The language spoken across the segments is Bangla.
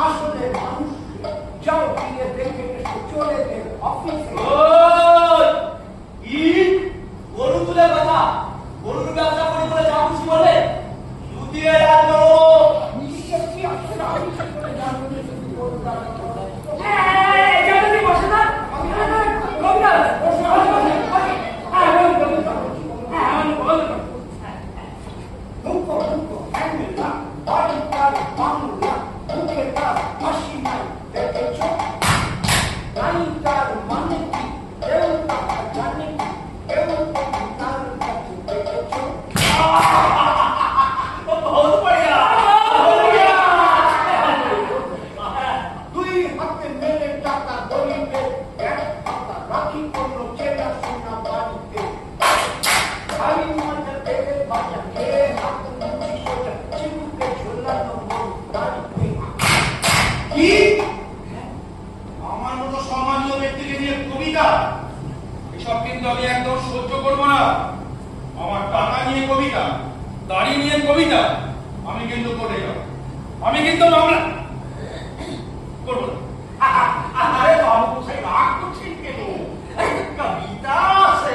আসলে মানুষ যাও গিয়ে দেখে এসে চলে গেল অফিসে। গরু তুলে কথা গরুর ব্যবসা করে বলে যা খুশি বলে দুদিয়ে রাখো নিশ্চয় কি আসলে আমি করে জানবো আমার মতো সামান্য ব্যক্তিকে নিয়ে কবিতা এসব কিন্তু আমি একদম সহ্য করবো না। আমার টাকা নিয়ে কবিতা, গাড়ি নিয়ে কবিতা আমি কিন্তু করে যাব, আমি কিন্তু মামলা করবো না। আরে বাবু সেই রাগ করছেন কেন? কবিতা আছে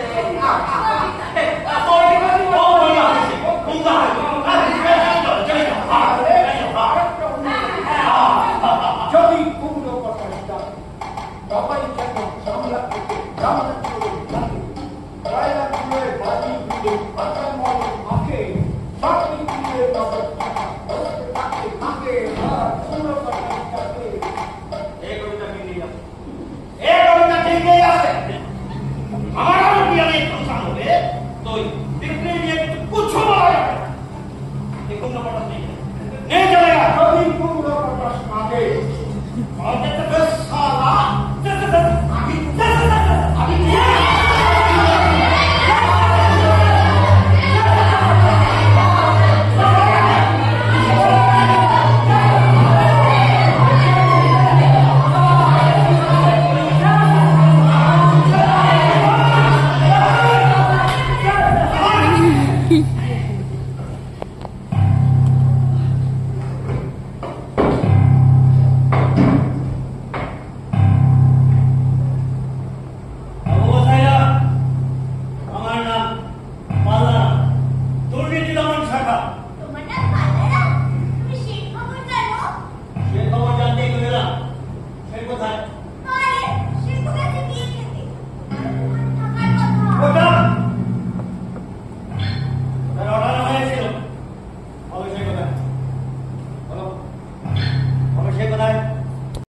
যদি কুমড়ো কথাটা সবাই যেন সামলা থেকে রামনা করে থাকে রায়লা দিয়ে বাজি দিয়ে পাতা মলে মাখে সাথী দিয়ে বাবা থাকে থাকে আর কুমড়ো কথাটাকে এই কবিতা ঠিক নেই আছে আমার আর বিয়ালে সংসার হবে তুই বিক্রি নিয়ে কিছু কুছো বলা যাবে না। এই কুমড়ো পটাশ নেই চলেগা যদি কুমড়ো কথাটা মাগে